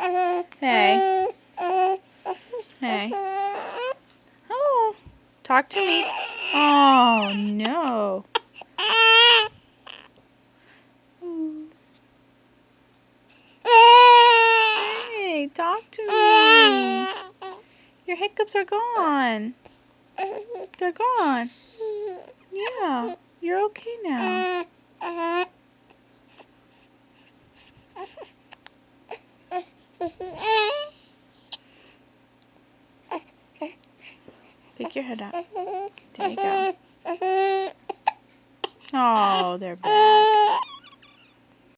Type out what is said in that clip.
Hey. Hey. Oh, talk to me. Oh, no. Hey, talk to me. Your hiccups are gone. They're gone. Yeah, you're okay now. Pick your head up. There you go. Oh, they're back.